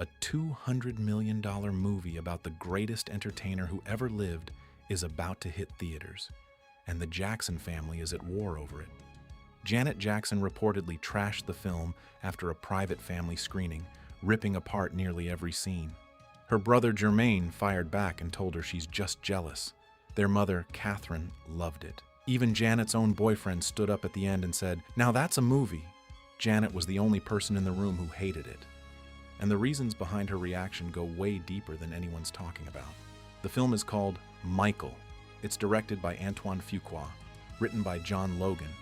A $200 million movie about the greatest entertainer who ever lived is about to hit theaters, and the Jackson family is at war over it. Janet Jackson reportedly trashed the film after a private family screening, ripping apart nearly every scene. Her brother Germaine fired back and told her she's just jealous. Their mother, Catherine, loved it. Even Janet's own boyfriend stood up at the end and said, "Now that's a movie." Janet was the only person in the room who hated it. And the reasons behind her reaction go way deeper than anyone's talking about. The film is called Michael. It's directed by Antoine Fuqua, written by John Logan,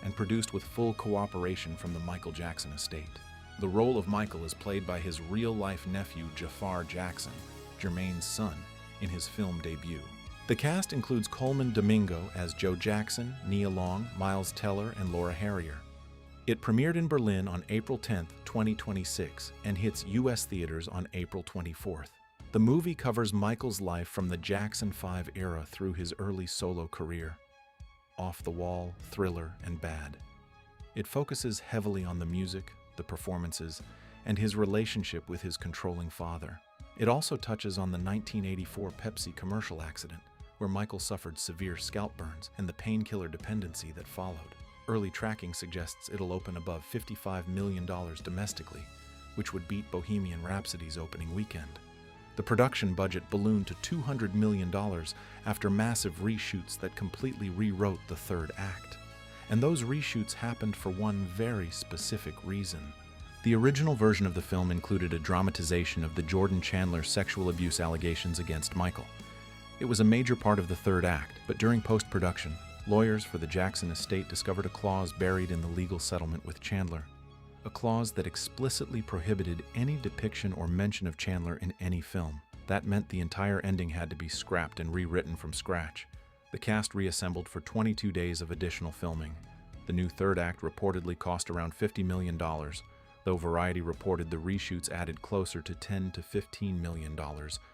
and produced with full cooperation from the Michael Jackson estate. The role of Michael is played by his real-life nephew, Jafar Jackson, Germaine's son, in his film debut. The cast includes Coleman Domingo as Joe Jackson, Nia Long, Miles Teller, and Laura Harrier. It premiered in Berlin on April 10, 2026, and hits U.S. theaters on April 24th. The movie covers Michael's life from the Jackson 5 era through his early solo career. Off the wall, thriller, and bad. It focuses heavily on the music, the performances, and his relationship with his controlling father. It also touches on the 1984 Pepsi commercial accident, where Michael suffered severe scalp burns and the painkiller dependency that followed. Early tracking suggests it'll open above $55 million domestically, which would beat Bohemian Rhapsody's opening weekend. The production budget ballooned to $200 million after massive reshoots that completely rewrote the third act. And those reshoots happened for one very specific reason. The original version of the film included a dramatization of the Jordan Chandler sexual abuse allegations against Michael. It was a major part of the third act, but during post-production, lawyers for the Jackson estate discovered a clause buried in the legal settlement with Chandler. A clause that explicitly prohibited any depiction or mention of Chandler in any film. That meant the entire ending had to be scrapped and rewritten from scratch. The cast reassembled for 22 days of additional filming. The new third act reportedly cost around $50 million, though Variety reported the reshoots added closer to $10 to $15 million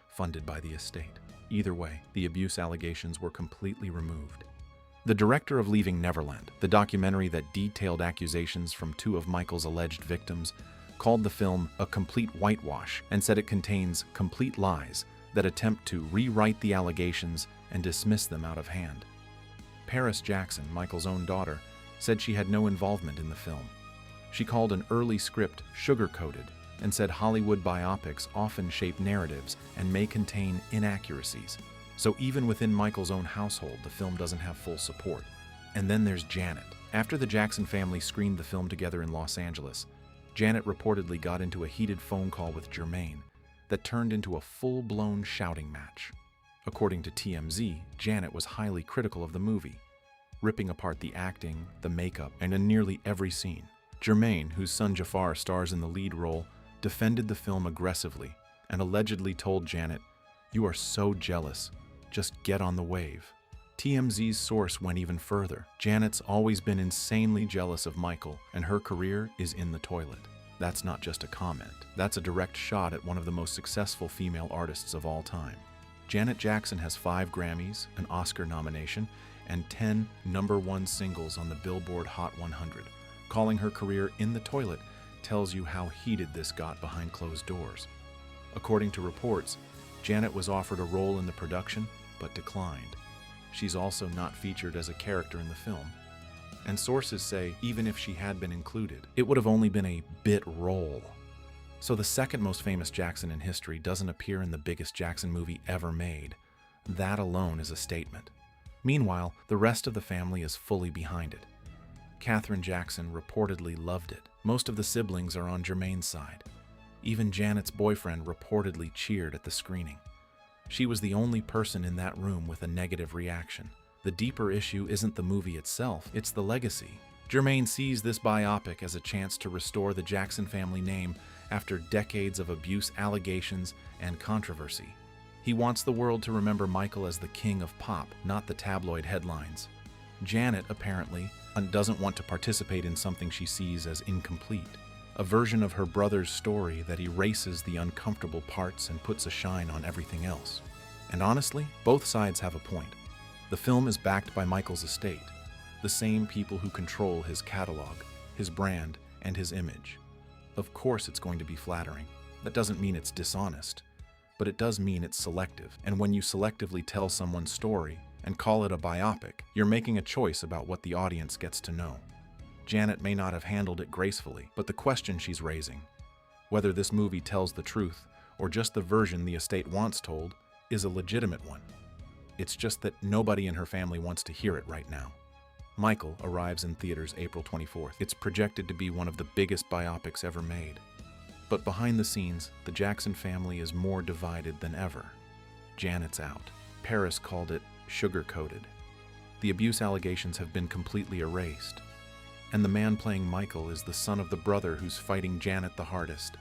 funded by the estate. Either way, the abuse allegations were completely removed. The director of Leaving Neverland, the documentary that detailed accusations from two of Michael's alleged victims, called the film a complete whitewash and said it contains complete lies that attempt to rewrite the allegations and dismiss them out of hand. Paris Jackson, Michael's own daughter, said she had no involvement in the film. She called an early script sugar-coated and said Hollywood biopics often shape narratives and may contain inaccuracies. So even within Michael's own household, the film doesn't have full support. And then there's Janet. After the Jackson family screened the film together in Los Angeles, Janet reportedly got into a heated phone call with Germaine that turned into a full-blown shouting match. According to TMZ, Janet was highly critical of the movie, ripping apart the acting, the makeup, and in nearly every scene. Germaine, whose son Jafar stars in the lead role, defended the film aggressively and allegedly told Janet, "You are so jealous. Just get on the wave." TMZ's source went even further. Janet's always been insanely jealous of Michael, and her career is in the toilet. That's not just a comment. That's a direct shot at one of the most successful female artists of all time. Janet Jackson has 5 Grammys, an Oscar nomination, and 10 #1 singles on the Billboard Hot 100. Calling her career in the toilet tells you how heated this got behind closed doors. According to reports, Janet was offered a role in the production, but declined. She's also not featured as a character in the film. And sources say even if she had been included, it would have only been a bit role. So the second most famous Jackson in history doesn't appear in the biggest Jackson movie ever made. That alone is a statement. Meanwhile, the rest of the family is fully behind it. Catherine Jackson reportedly loved it. Most of the siblings are on Germaine's side. Even Janet's boyfriend reportedly cheered at the screening. She was the only person in that room with a negative reaction. The deeper issue isn't the movie itself, it's the legacy. Germaine sees this biopic as a chance to restore the Jackson family name after decades of abuse allegations and controversy. He wants the world to remember Michael as the king of pop, not the tabloid headlines. Janet, apparently, doesn't want to participate in something she sees as incomplete. A version of her brother's story that erases the uncomfortable parts and puts a shine on everything else. And honestly, both sides have a point. The film is backed by Michael's estate, the same people who control his catalog, his brand, and his image. Of course it's going to be flattering. That doesn't mean it's dishonest, but it does mean it's selective. And when you selectively tell someone's story and call it a biopic, you're making a choice about what the audience gets to know. Janet may not have handled it gracefully, but the question she's raising, whether this movie tells the truth or just the version the estate wants told, is a legitimate one. It's just that nobody in her family wants to hear it right now. Michael arrives in theaters April 24th. It's projected to be one of the biggest biopics ever made. But behind the scenes, the Jackson family is more divided than ever. Janet's out. Paris called it sugar-coated. The abuse allegations have been completely erased. And the man playing Michael is the son of the brother who's fighting Janet the hardest.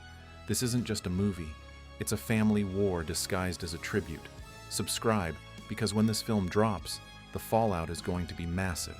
This isn't just a movie. It's a family war disguised as a tribute. Subscribe, because when this film drops, the fallout is going to be massive.